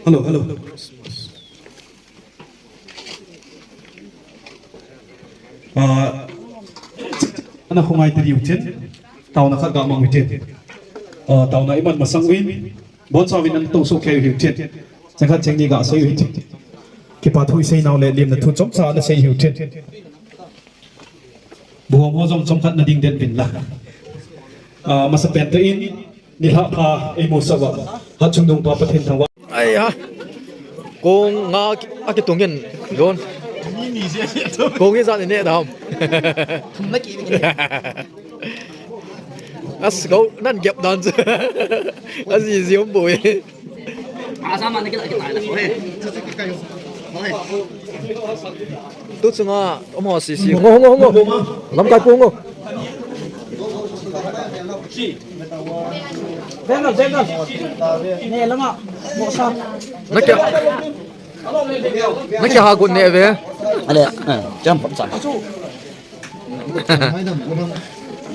Hello, hello. Ana khungai tiri uchen tàu na khat ga mang uchen tàu na iman masang win bon sa win an to so khe uchen changkhat chengni ga sei uchen ki pa thui sei naw le lim na thu chom sa na sei uchen bu mo jom chom khat na ding den bin la masa pen te in ni ha pha e mo sa wa ha chung dong pa pathen thang wa ai ha con nga cái tuồng nhân gôn con cái gì này đâu as goนั่นเก็บดอนas gì ông bùi tốt xuống à ông họ xì xì ngô lắm cái cuồng ngô Ven con. Nè lắm ạ. Bộ sao? Nó kia hà quần nè về. Ada, jam pasal.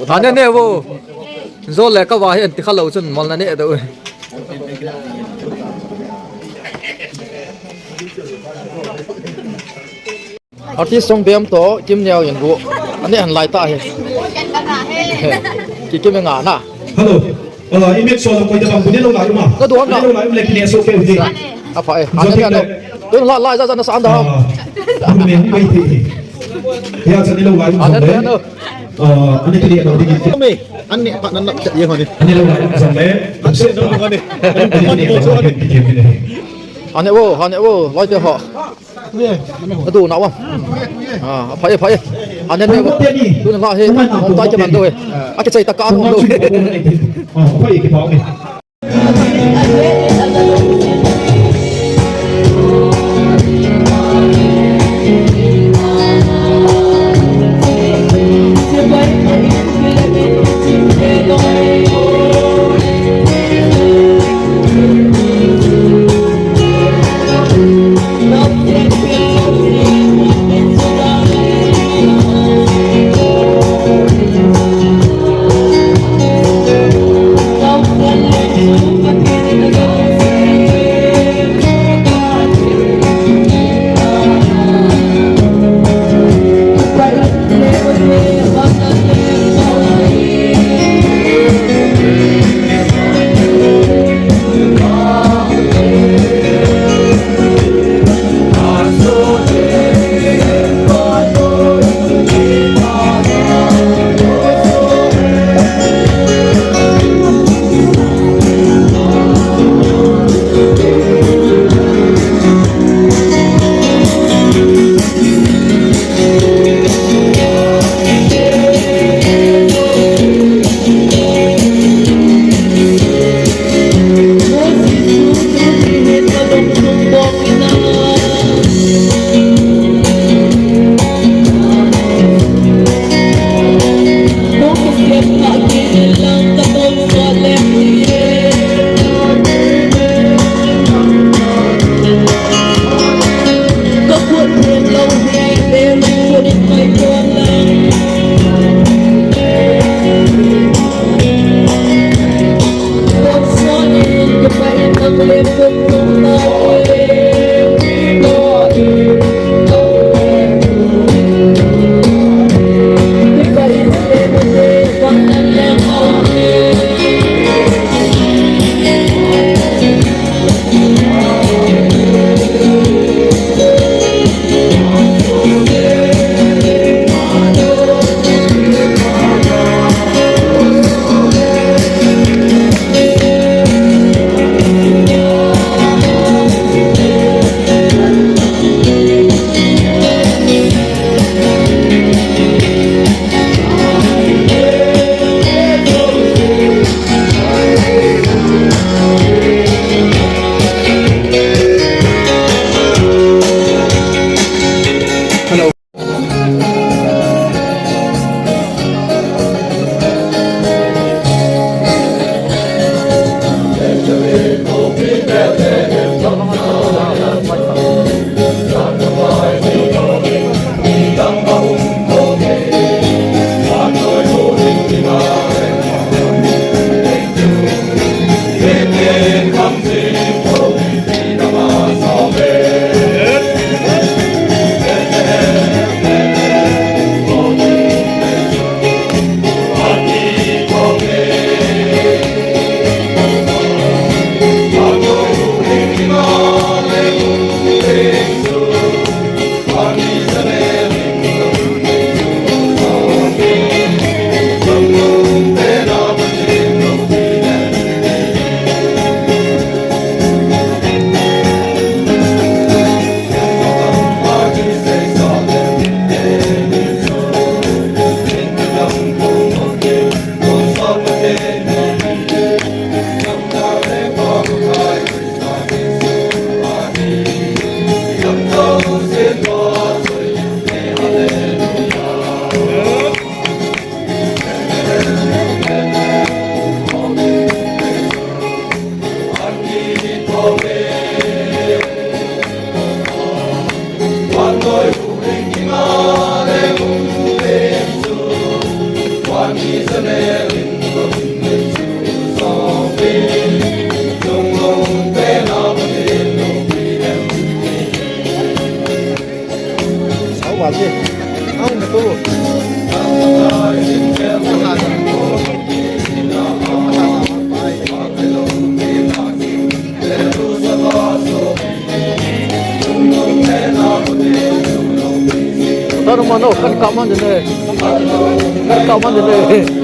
Thằng nè nè vô. Rồi lại các bạn thì khá lâu chân món là nè đâu. Artist song bem to kim nhau yang bu. Anh này hành lại ta he. Kim yang ngã na. Hello. Image show ko ita bang bunyi lo lalu mah. Nó đuổi nó. Lo lalu lek ni so ke uji. À phải. Anh này đâu. Tôi lại ra nó sáng đâu. Anh này ni bai thi. Ya chân ni lo lalu. Anh này đâu. Anh này tadi ada di. Kami, ane pak nak cak ye ni. Anh này lo lalu sampai. Asyik dong ni. Anh này vô, nói cho họ. Nó đủ nào không? À, phải. Anh này vô. Tôi nói hết, không tay cho bạn tôi. À cái chạy ta cao không đâu. Phải cái pháo này. Don't Taruh mana kan kaman dene. Kan kaman dene.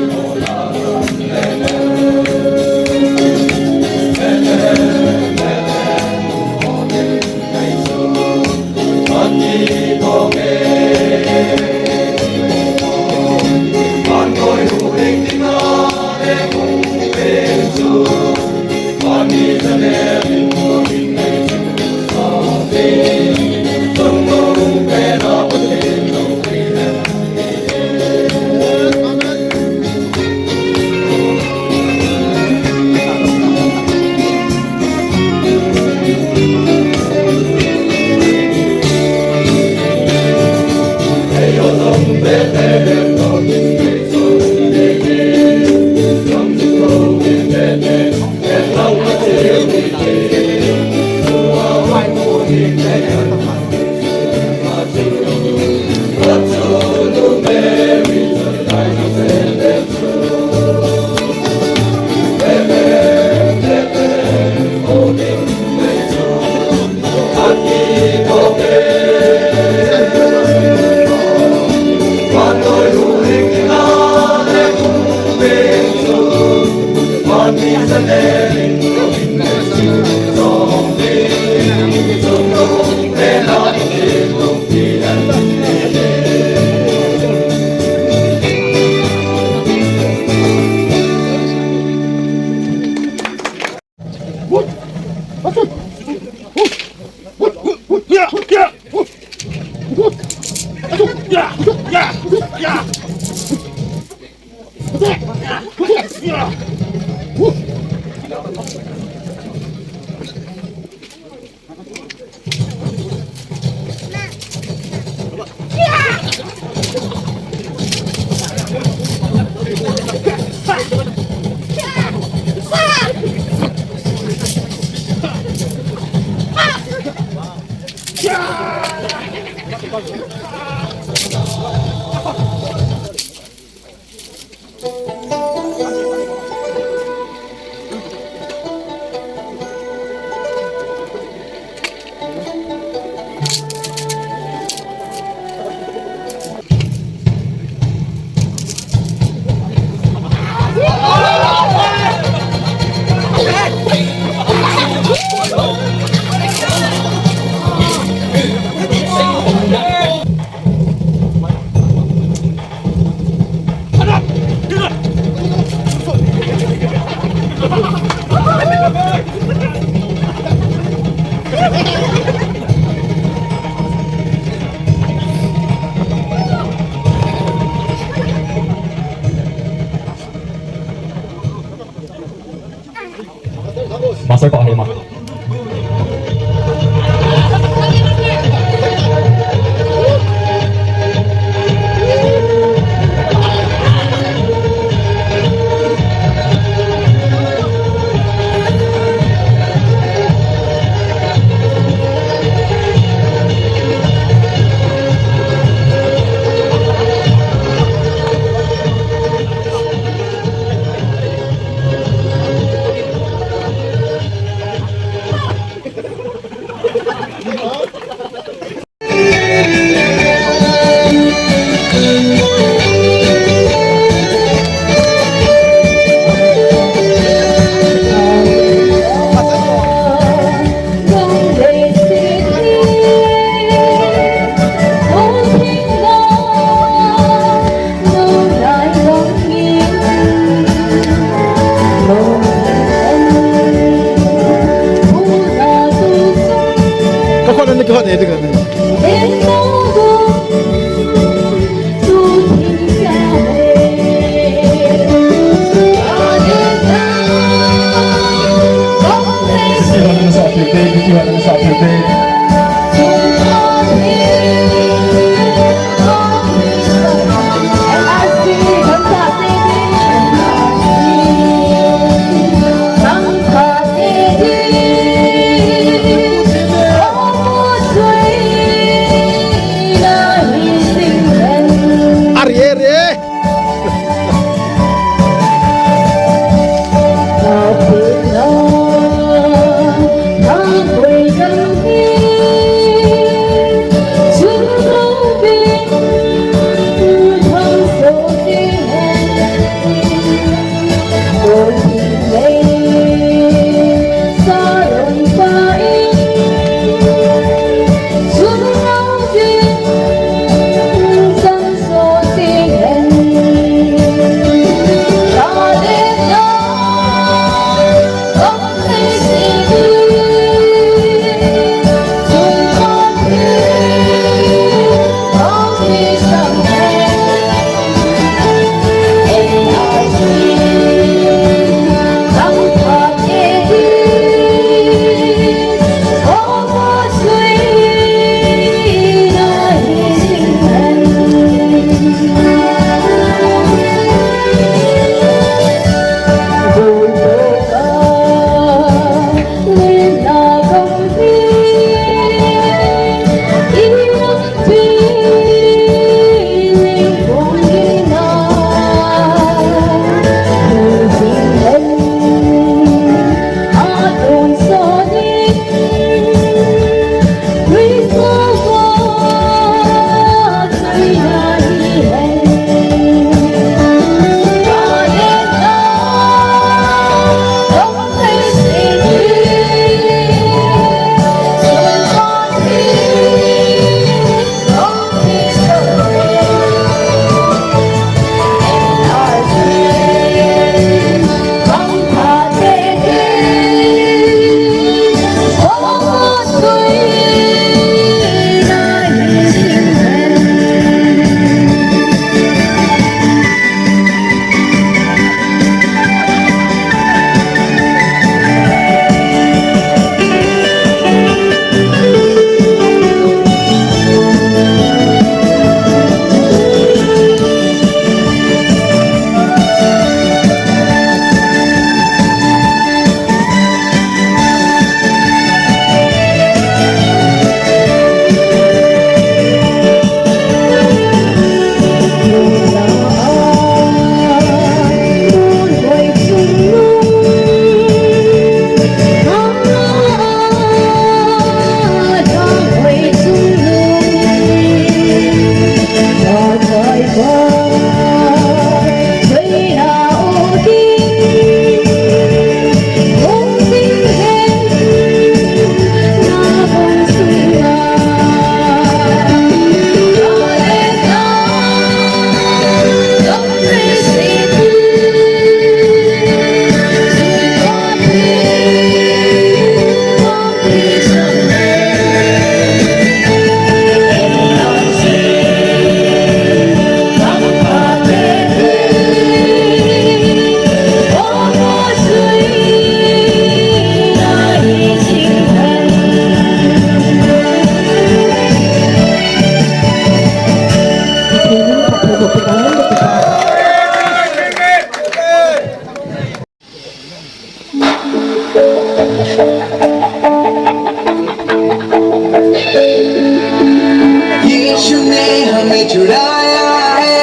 हमें छुड़ाया है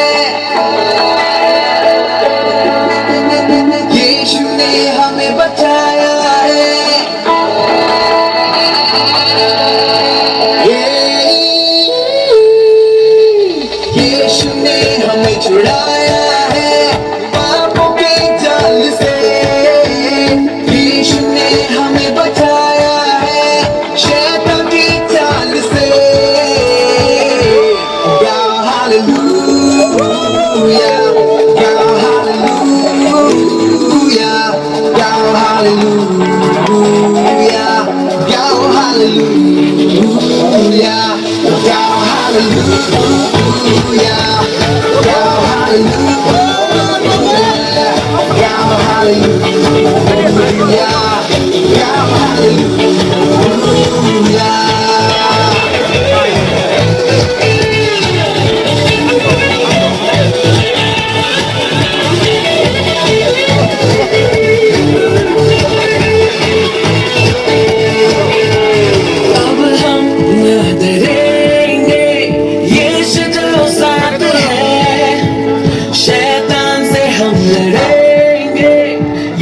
यीशु ने हमें बचाया है यीशु ने हमें छुड़ाया है पापों के जाल से यीशु ने हमें बचाया है शैतान की चाल से गाओ हालेलुया गाओ हालेलुया गाओ हालेलुया गाओ हालेलुया गाओ हालेलुया गाओ हालेलुया गाओ हालेलुया गाओ हालेलुया अब हम न डरेंगे यीशु जो साथ है शैतान से हम लड़ेंगे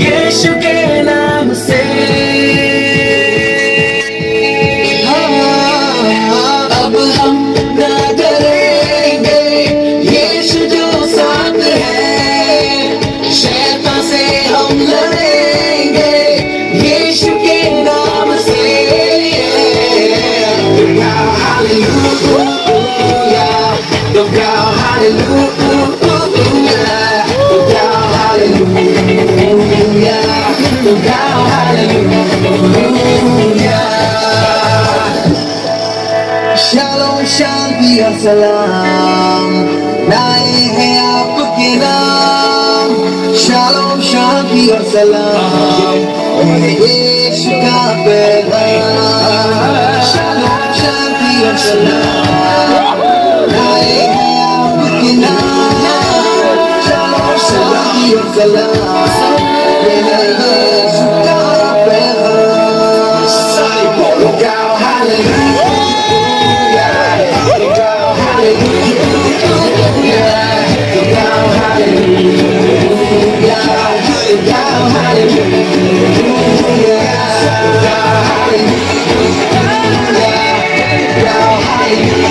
यीशु के नाम से अब हम न डरेंगे यीशु जो साथ है शैतान से हम लड़ेंगे यीशु के नाम से Go hallelujah, go hallelujah, go hallelujah. Shalom, shanti और सलाम लाए हैं आपके नाम Shalom, shanti और सलाम यीशु का पैगाम Shalom, shanti और सलाम लाए हैं आपके नाम Shalom, shanti और सलाम यीशु का पैगाम गाओ हालेलुया गाओ हालेलुया गाओ हालेलुया गाओ हालेलुया गाओ हालेलुया गाओ हालेलुया गाओ हालेलुया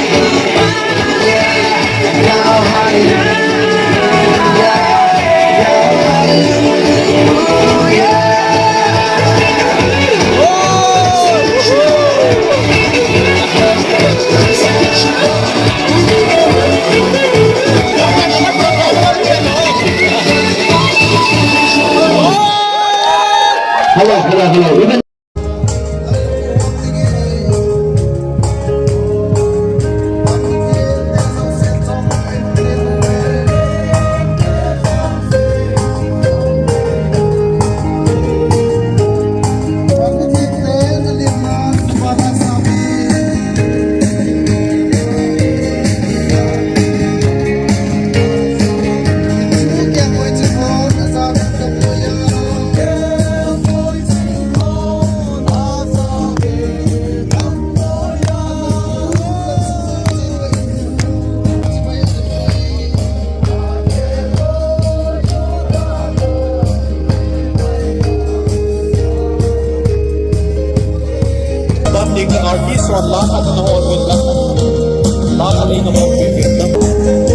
गाओ hallelujah hello. artist or lahat na nanood lang. Lahat na nanood.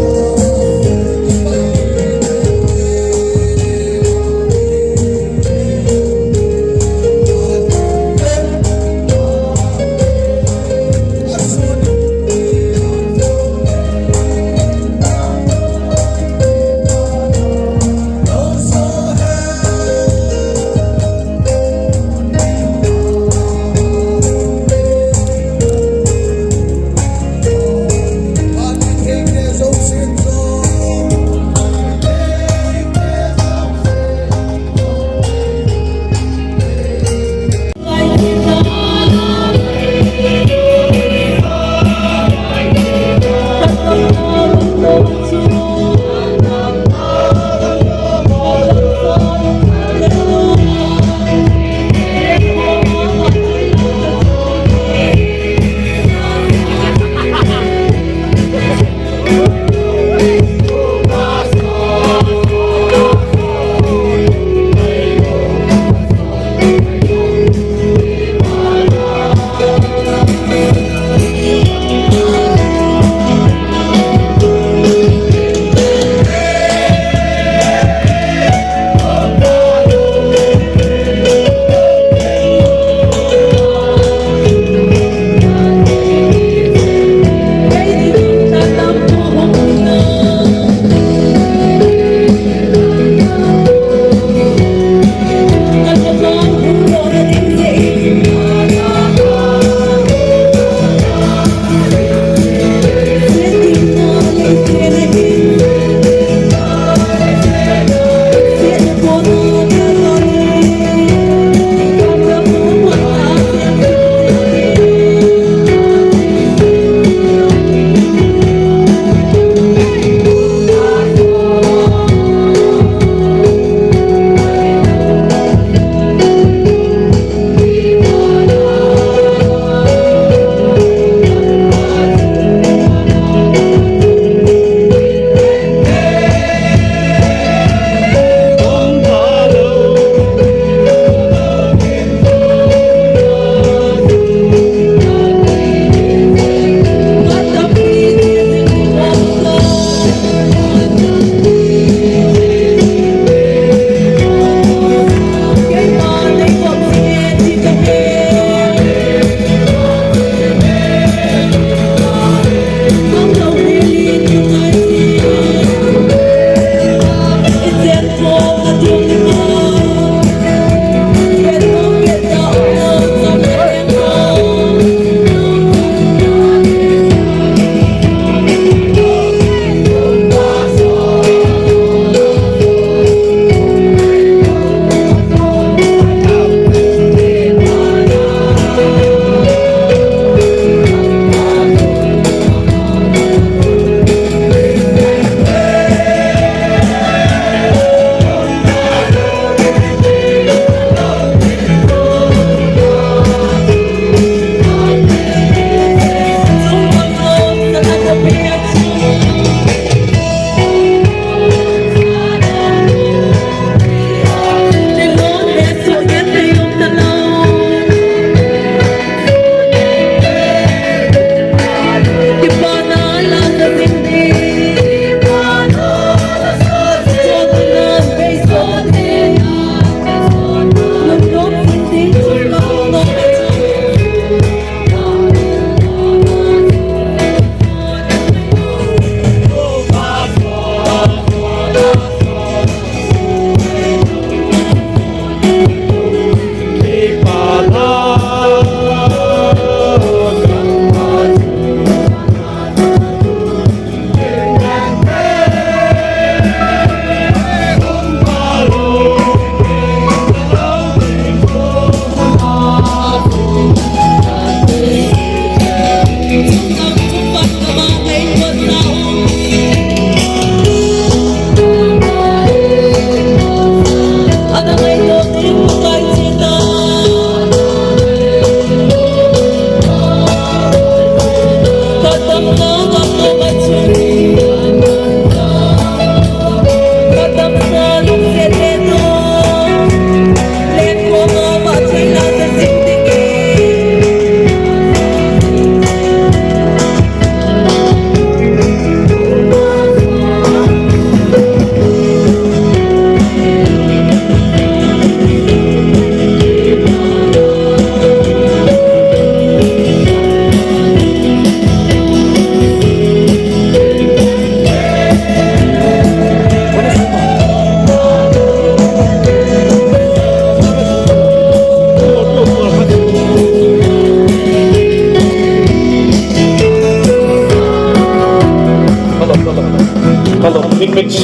Kalau mix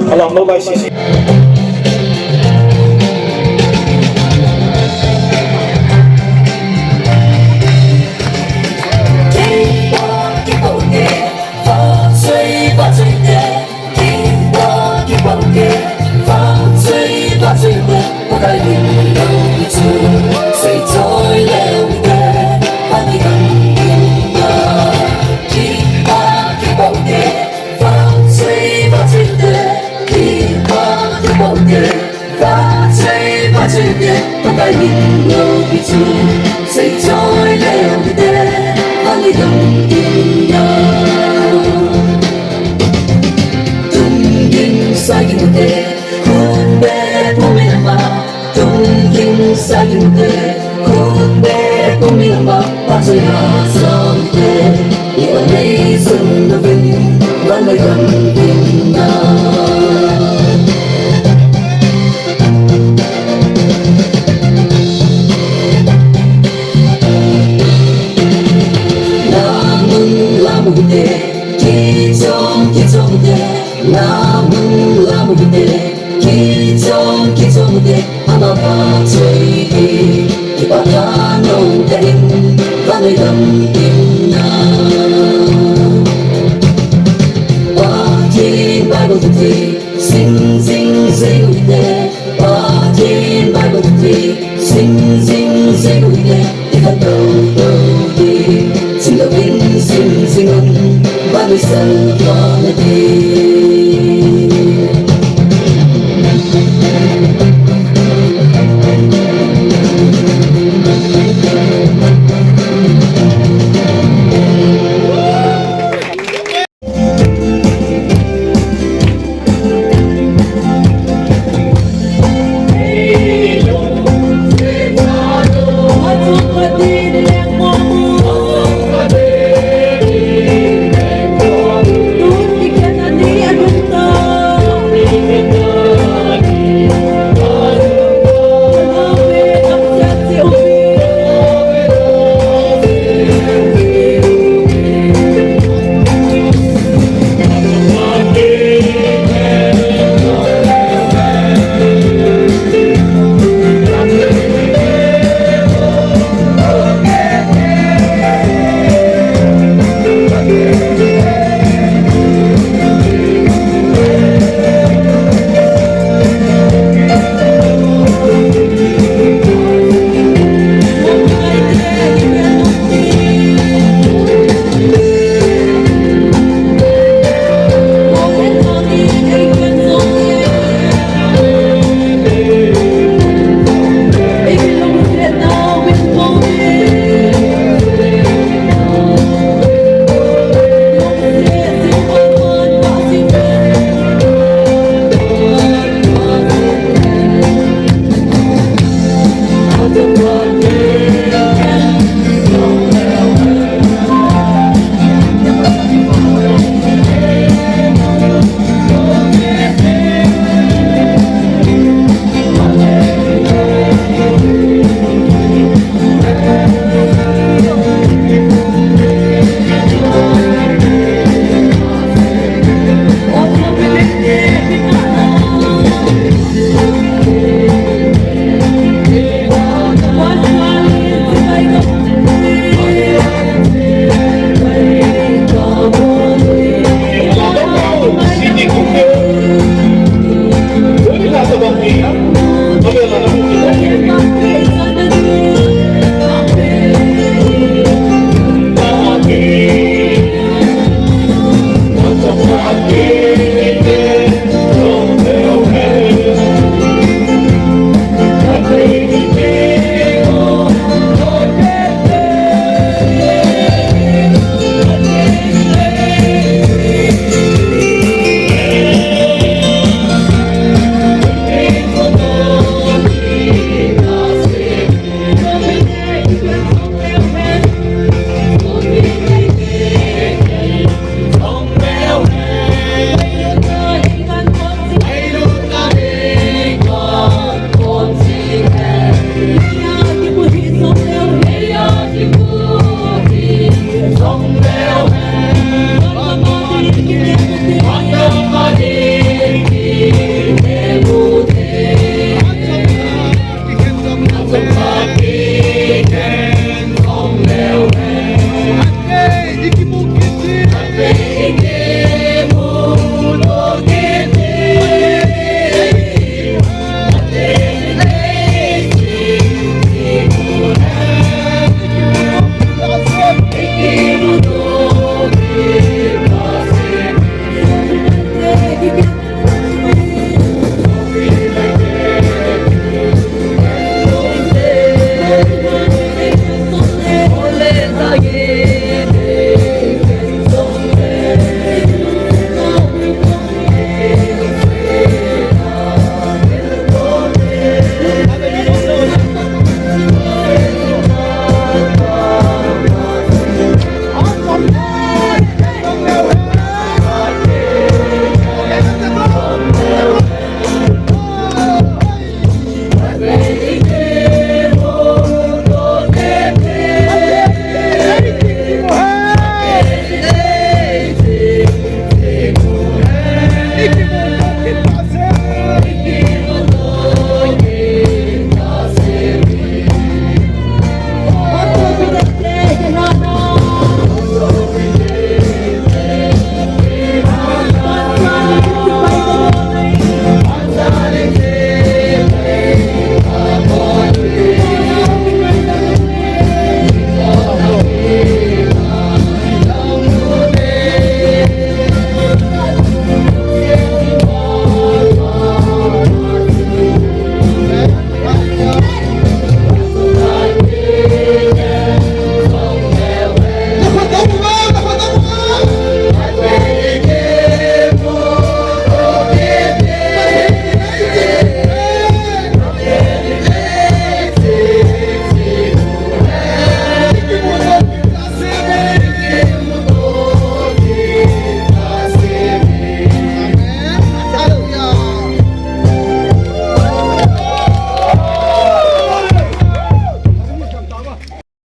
alam no guys sisi Hãy subscribe cho kênh Ghiền Mì Gõ để không bỏ lỡ những video hấp dẫn.